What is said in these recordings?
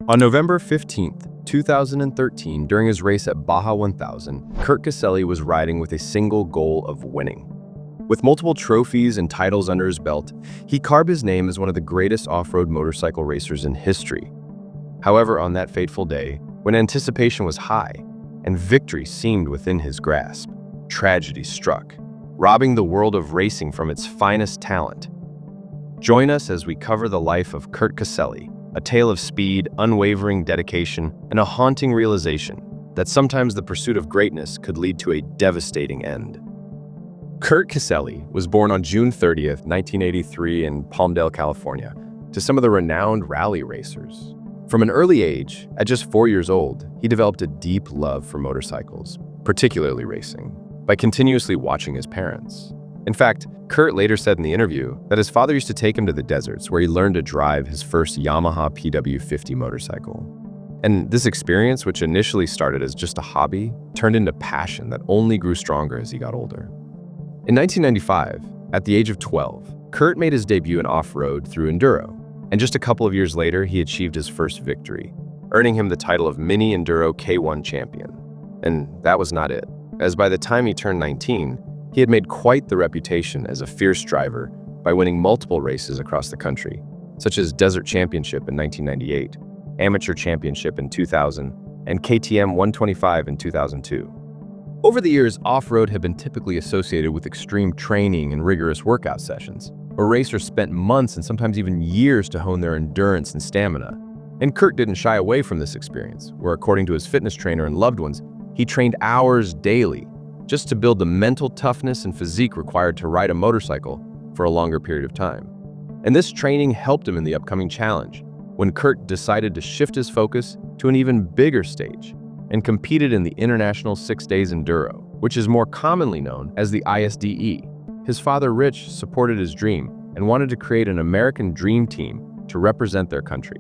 On November 15th, 2013, during his race at Baja 1000, Kurt Caselli was riding with a single goal of winning. With multiple trophies and titles under his belt, he carved his name as one of the greatest off-road motorcycle racers in history. However, on that fateful day, when anticipation was high and victory seemed within his grasp, tragedy struck, robbing the world of racing from its finest talent. Join us as we cover the life of Kurt Caselli, a tale of speed, unwavering dedication, and a haunting realization that sometimes the pursuit of greatness could lead to a devastating end. Kurt Caselli was born on June 30th, 1983 in Palmdale, California, to some of the renowned rally racers. From an early age, at just 4 years old, he developed a deep love for motorcycles, particularly racing, by continuously watching his parents. In fact, Kurt later said in the interview that his father used to take him to the deserts where he learned to drive his first Yamaha PW50 motorcycle. And this experience, which initially started as just a hobby, turned into passion that only grew stronger as he got older. In 1995, at the age of 12, Kurt made his debut in off-road through Enduro, and just a couple of years later, he achieved his first victory, earning him the title of Mini Enduro K1 Champion. And that was not it, as by the time he turned 19, he had made quite the reputation as a fierce driver by winning multiple races across the country, such as Desert Championship in 1998, Amateur Championship in 2000, and KTM 125 in 2002. Over the years, off-road had been typically associated with extreme training and rigorous workout sessions, where racers spent months and sometimes even years to hone their endurance and stamina. And Kurt didn't shy away from this experience, where according to his fitness trainer and loved ones, he trained hours daily just to build the mental toughness and physique required to ride a motorcycle for a longer period of time. And this training helped him in the upcoming challenge, when Kurt decided to shift his focus to an even bigger stage and competed in the International 6 Days Enduro, which is more commonly known as the ISDE. His father, Rich, supported his dream and wanted to create an American dream team to represent their country.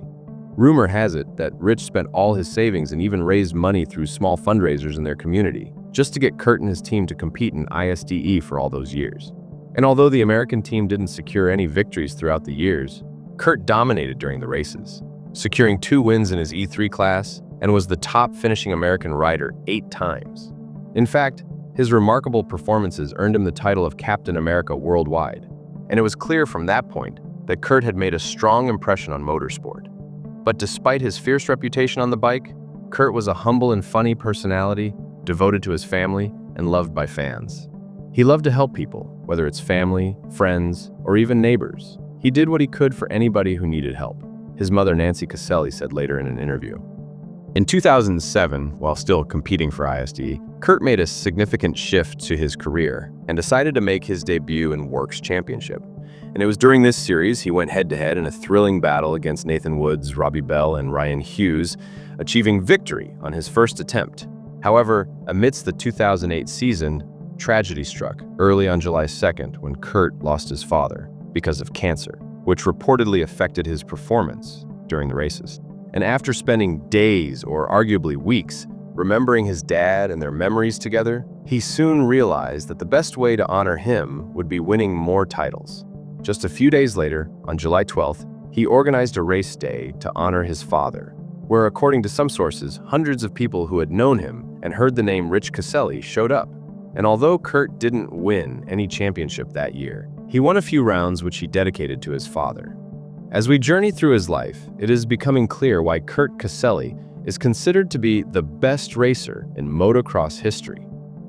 Rumor has it that Rich spent all his savings and even raised money through small fundraisers in their community, just to get Kurt and his team to compete in ISDE for all those years. And although the American team didn't secure any victories throughout the years, Kurt dominated during the races, securing 2 wins in his E3 class and was the top finishing American rider 8 times. In fact, his remarkable performances earned him the title of Captain America worldwide, and it was clear from that point that Kurt had made a strong impression on motorsport. But despite his fierce reputation on the bike, Kurt was a humble and funny personality, devoted to his family, and loved by fans. He loved to help people, whether it's family, friends, or even neighbors. He did what he could for anybody who needed help, his mother Nancy Caselli said later in an interview. In 2007, while still competing for ISD, Kurt made a significant shift to his career and decided to make his debut in Works Championship. And it was during this series he went head-to-head in a thrilling battle against Nathan Woods, Robbie Bell, and Ryan Hughes, achieving victory on his first attempt. However, amidst the 2008 season, tragedy struck early on July 2nd when Kurt lost his father because of cancer, which reportedly affected his performance during the races. And after spending days, or arguably weeks, remembering his dad and their memories together, he soon realized that the best way to honor him would be winning more titles. Just a few days later, on July 12th, he organized a race day to honor his father, where, according to some sources, hundreds of people who had known him and heard the name Rich Caselli showed up. And although Kurt didn't win any championship that year, he won a few rounds which he dedicated to his father. As we journey through his life, it is becoming clear why Kurt Caselli is considered to be the best racer in motocross history.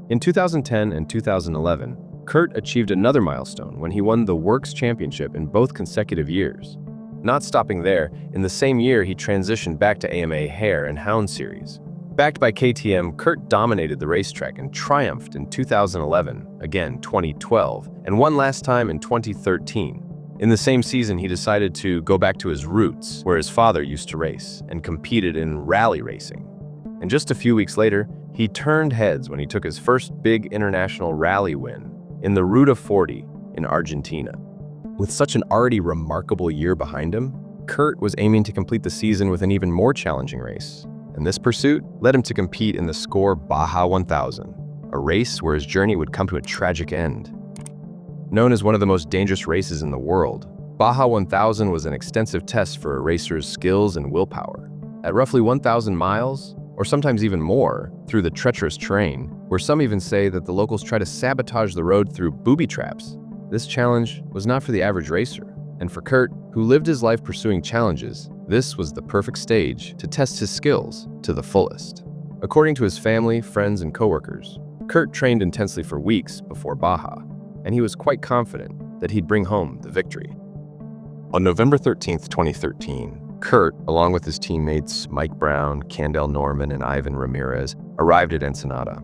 In 2010 and 2011, Kurt achieved another milestone when he won the Works Championship in both consecutive years. Not stopping there, in the same year he transitioned back to AMA Hare and Hound Series. Backed by KTM, Kurt dominated the racetrack and triumphed in 2011, again 2012, and one last time in 2013. In the same season, he decided to go back to his roots, where his father used to race, and competed in rally racing. And just a few weeks later, he turned heads when he took his first big international rally win in the Ruta 40 in Argentina. With such an already remarkable year behind him, Kurt was aiming to complete the season with an even more challenging race. And this pursuit led him to compete in the Score Baja 1000, a race where his journey would come to a tragic end. Known as one of the most dangerous races in the world, Baja 1000 was an extensive test for a racer's skills and willpower. At roughly 1,000 miles, or sometimes even more, through the treacherous terrain, where some even say that the locals try to sabotage the road through booby traps, this challenge was not for the average racer. And for Kurt, who lived his life pursuing challenges, this was the perfect stage to test his skills to the fullest. According to his family, friends, and coworkers, Kurt trained intensely for weeks before Baja, and he was quite confident that he'd bring home the victory. On November 13, 2013, Kurt, along with his teammates Mike Brown, Candell Norman, and Ivan Ramirez, arrived at Ensenada.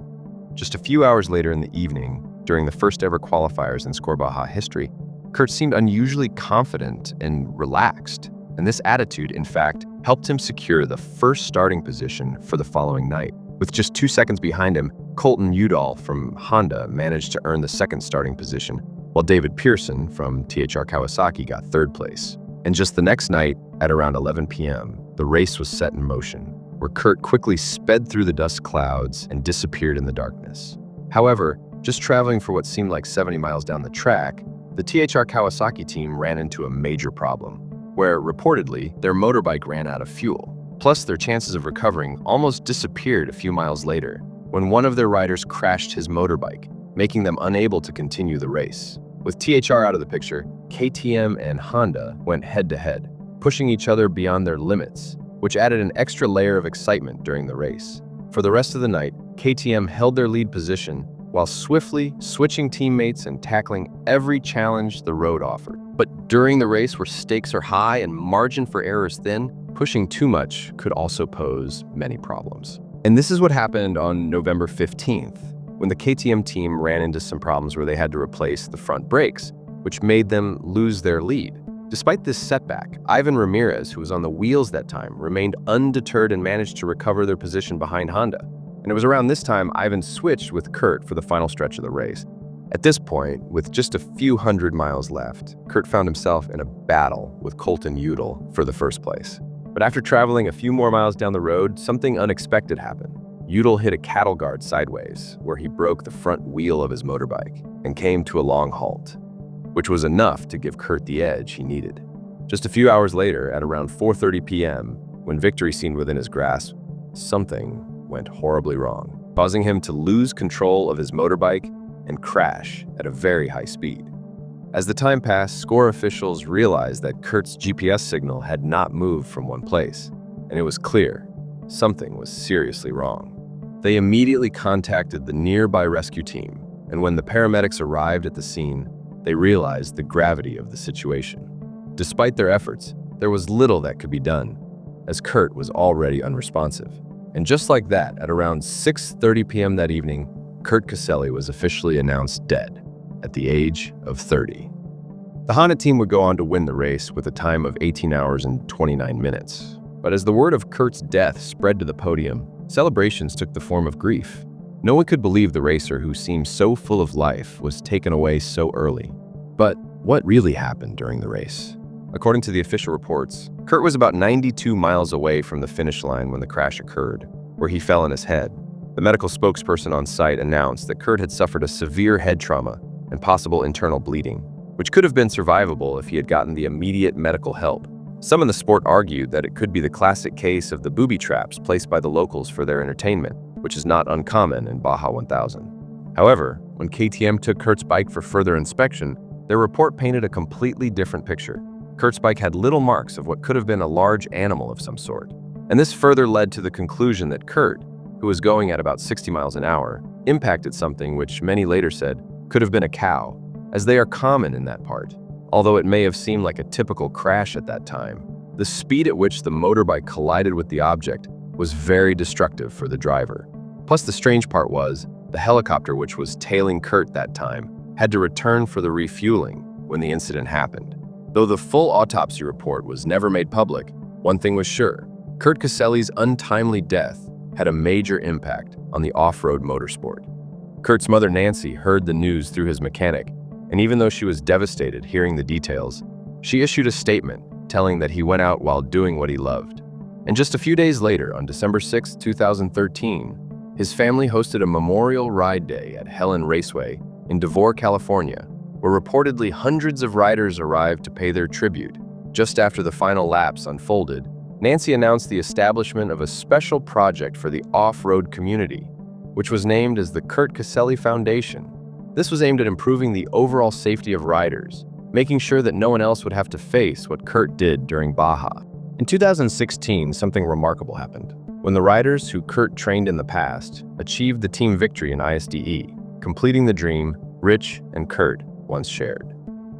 Just a few hours later in the evening, during the first ever qualifiers in Score Baja history, Kurt seemed unusually confident and relaxed, and this attitude, in fact, helped him secure the first starting position for the following night. With just 2 seconds behind him, Colton Udall from Honda managed to earn the second starting position, while David Pearson from THR Kawasaki got third place. And just the next night, at around 11 p.m., the race was set in motion, where Kurt quickly sped through the dust clouds and disappeared in the darkness. However, just traveling for what seemed like 70 miles down the track, the THR Kawasaki team ran into a major problem, where reportedly their motorbike ran out of fuel. Plus, their chances of recovering almost disappeared a few miles later, when one of their riders crashed his motorbike, making them unable to continue the race. With THR out of the picture, KTM and Honda went head-to-head, pushing each other beyond their limits, which added an extra layer of excitement during the race. For the rest of the night, KTM held their lead position while swiftly switching teammates and tackling every challenge the road offered. But during the race, where stakes are high and margin for error is thin, pushing too much could also pose many problems. And this is what happened on November 15th, when the KTM team ran into some problems where they had to replace the front brakes, which made them lose their lead. Despite this setback, Ivan Ramirez, who was on the wheels that time, remained undeterred and managed to recover their position behind Honda. And it was around this time Ivan switched with Kurt for the final stretch of the race. At this point, with just a few hundred miles left, Kurt found himself in a battle with Colton Udall for the first place. But after traveling a few more miles down the road, something unexpected happened. Udall hit a cattle guard sideways, where he broke the front wheel of his motorbike and came to a long halt, which was enough to give Kurt the edge he needed. Just a few hours later, at around 4:30 p.m., when victory seemed within his grasp, something went horribly wrong, causing him to lose control of his motorbike and crash at a very high speed. As the time passed, Score officials realized that Kurt's GPS signal had not moved from one place, and it was clear something was seriously wrong. They immediately contacted the nearby rescue team, and when the paramedics arrived at the scene, they realized the gravity of the situation. Despite their efforts, there was little that could be done, as Kurt was already unresponsive. And just like that, at around 6:30 p.m. that evening, Kurt Caselli was officially announced dead at the age of 30. The Honda team would go on to win the race with a time of 18 hours and 29 minutes. But as the word of Kurt's death spread to the podium, celebrations took the form of grief. No one could believe the racer who seemed so full of life was taken away so early. But what really happened during the race? According to the official reports, Kurt was about 92 miles away from the finish line when the crash occurred, where he fell on his head. The medical spokesperson on site announced that Kurt had suffered a severe head trauma and possible internal bleeding, which could have been survivable if he had gotten the immediate medical help. Some in the sport argued that it could be the classic case of the booby traps placed by the locals for their entertainment, which is not uncommon in Baja 1000. However, when KTM took Kurt's bike for further inspection, their report painted a completely different picture. Kurt's bike had little marks of what could have been a large animal of some sort. And this further led to the conclusion that Kurt, who was going at about 60 miles an hour, impacted something which many later said could have been a cow, as they are common in that part. Although it may have seemed like a typical crash at that time, the speed at which the motorbike collided with the object was very destructive for the driver. Plus, the strange part was, the helicopter which was tailing Kurt that time had to return for the refueling when the incident happened. Though the full autopsy report was never made public, one thing was sure: Kurt Caselli's untimely death had a major impact on the off-road motorsport. Kurt's mother Nancy heard the news through his mechanic, and even though she was devastated hearing the details, she issued a statement telling that he went out while doing what he loved. And just a few days later, on December 6, 2013, his family hosted a memorial ride day at Helen Raceway in Devore, California, where reportedly hundreds of riders arrived to pay their tribute. Just after the final laps unfolded, Nancy announced the establishment of a special project for the off-road community, which was named as the Kurt Caselli Foundation. This was aimed at improving the overall safety of riders, making sure that no one else would have to face what Kurt did during Baja. In 2016, something remarkable happened, when the riders who Kurt trained in the past achieved the team victory in ISDE, completing the dream Rich and Kurt once shared.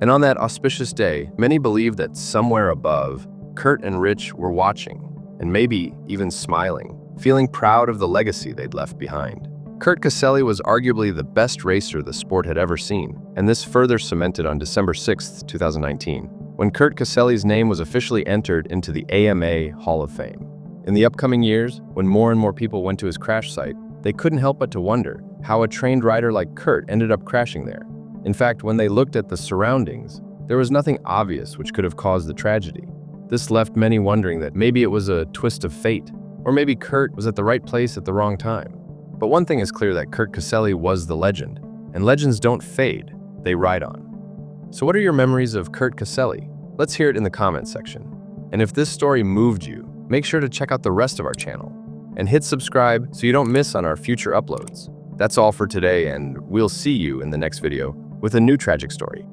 And on that auspicious day, many believe that somewhere above, Kurt and Rich were watching, and maybe even smiling, feeling proud of the legacy they'd left behind. Kurt Caselli was arguably the best racer the sport had ever seen, and this further cemented on December 6, 2019, when Kurt Caselli's name was officially entered into the AMA Hall of Fame. In the upcoming years, when more and more people went to his crash site, they couldn't help but to wonder how a trained rider like Kurt ended up crashing there. In fact, when they looked at the surroundings, there was nothing obvious which could have caused the tragedy. This left many wondering that maybe it was a twist of fate, or maybe Kurt was at the right place at the wrong time. But one thing is clear, that Kurt Caselli was the legend, and legends don't fade, they ride on. So what are your memories of Kurt Caselli? Let's hear it in the comments section. And if this story moved you, make sure to check out the rest of our channel, and hit subscribe so you don't miss on our future uploads. That's all for today, and we'll see you in the next video with a new tragic story.